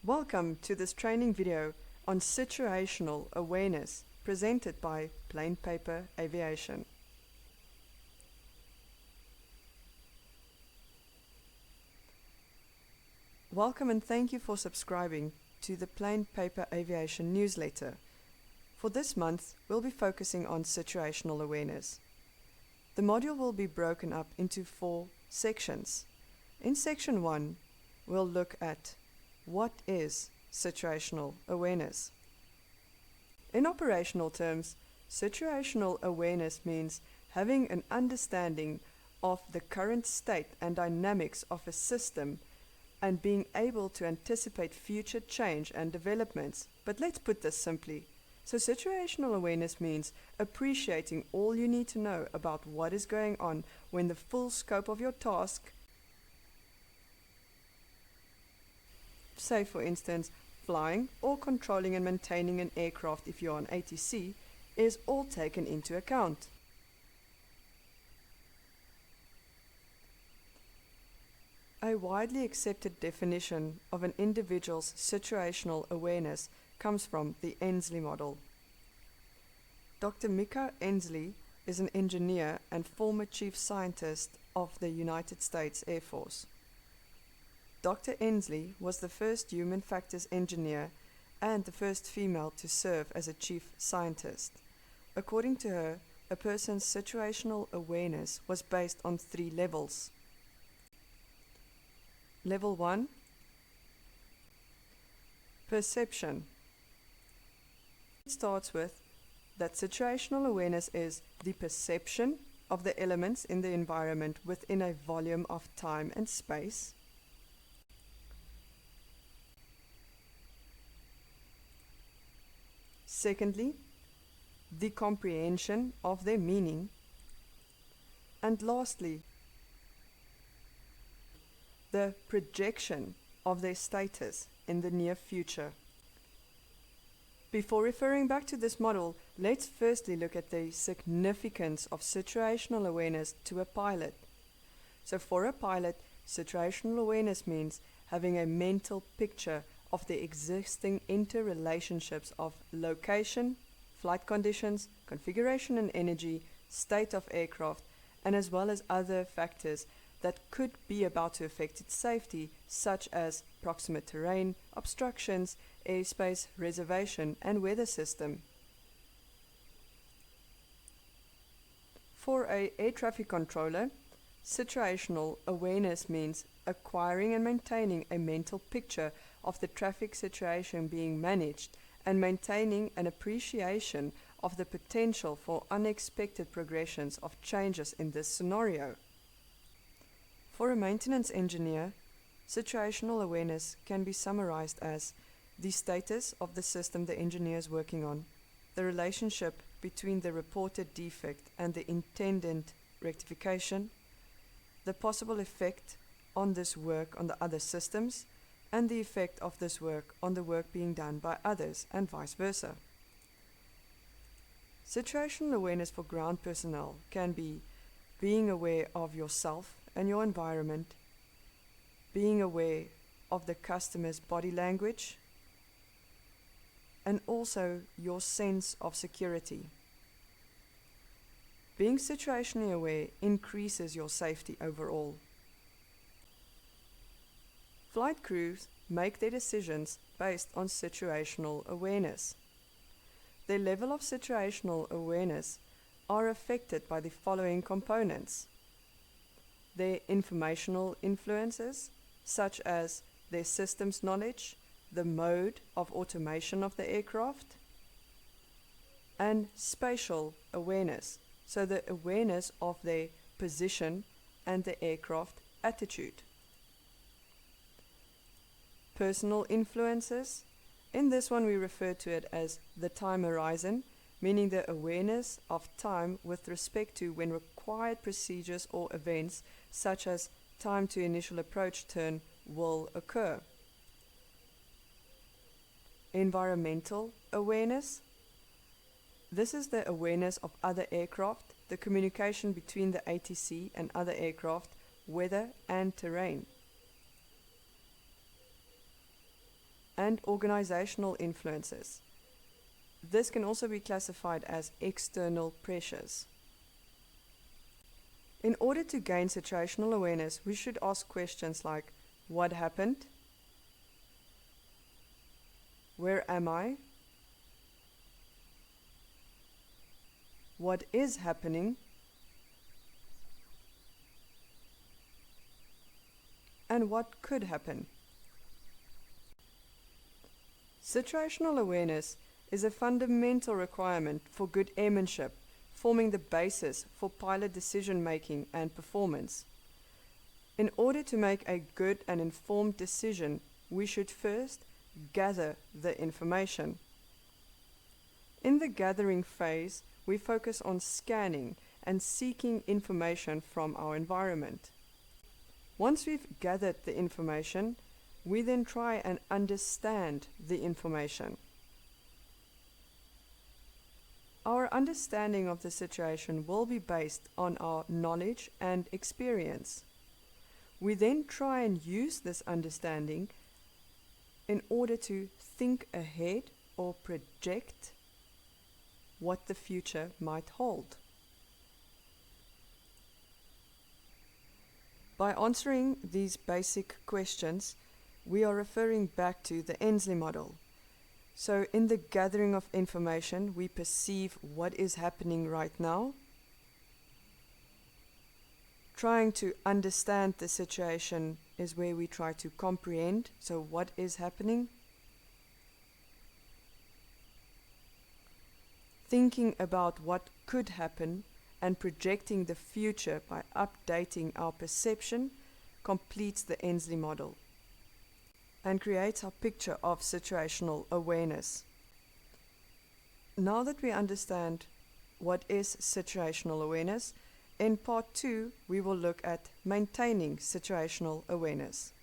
Welcome to this training video on situational awareness presented by Paper Aviation. Welcome and thank you for subscribing to the Paper Aviation Newsletter. For this month, we'll be focusing on situational awareness. The module will be broken up into 4 sections. In section 1, we'll look at what is situational awareness. In operational terms, situational awareness means having an understanding of the current state and dynamics of a system and being able to anticipate future change and developments. But let's put this simply. So situational awareness means appreciating all you need to know about what is going on when the full scope of your task, say for instance, flying or controlling and maintaining an aircraft if you're on ATC, is all taken into account. A widely accepted definition of an individual's situational awareness comes from the Ensley model. Dr. Mika Ensley is an engineer and former chief scientist of the United States Air Force. Dr. Ensley was the first human factors engineer and the first female to serve as a chief scientist. According to her, a person's situational awareness was based on 3 levels. Level 1, perception. It starts with that situational awareness is the perception of the elements in the environment within a volume of time and space. Secondly, the comprehension of their meaning. And lastly, the projection of their status in the near future. Before referring back to this model, let's firstly look at the significance of situational awareness to a pilot. So for a pilot, situational awareness means having a mental picture of the existing interrelationships of location, flight conditions, configuration and energy, state of aircraft, and as well as other factors that could be about to affect its safety, such as proximate terrain, obstructions, airspace, reservation, and weather system. For an air traffic controller, situational awareness means acquiring and maintaining a mental picture of the traffic situation being managed and maintaining an appreciation of the potential for unexpected progressions of changes in this scenario. For a maintenance engineer, situational awareness can be summarized as the status of the system the engineer is working on, the relationship between the reported defect and the intended rectification, the possible effect on this work on the other systems, and the effect of this work on the work being done by others, and vice versa. Situational awareness for ground personnel can be being aware of yourself and your environment, being aware of the customer's body language, and also your sense of security. Being situationally aware increases your safety overall. Flight crews make their decisions based on situational awareness. Their level of situational awareness are affected by the following components: their informational influences, such as their systems knowledge, the mode of automation of the aircraft, and spatial awareness, so the awareness of their position and the aircraft attitude. Personal influences. In this one we refer to it as the time horizon, meaning the awareness of time with respect to when required procedures or events such as time to initial approach turn will occur. Environmental awareness. This is the awareness of other aircraft, the communication between the ATC and other aircraft, weather and terrain. and organizational influences. This can also be classified as external pressures. In order to gain situational awareness, we should ask questions like, what happened? Where am I? What is happening? And what could happen? Situational awareness is a fundamental requirement for good airmanship, forming the basis for pilot decision-making and performance. In order to make a good and informed decision, we should first gather the information. In the gathering phase, we focus on scanning and seeking information from our environment. Once we've gathered the information, we then try and understand the information. Our understanding of the situation will be based on our knowledge and experience. We then try and use this understanding in order to think ahead or project what the future might hold. By answering these basic questions, we are referring back to the Ensley model. So in the gathering of information, we perceive what is happening right now. Trying to understand the situation is where we try to comprehend, so what is happening. Thinking about what could happen and projecting the future by updating our perception completes the Ensley model and creates our picture of situational awareness. Now that we understand what is situational awareness, in part 2 we will look at maintaining situational awareness.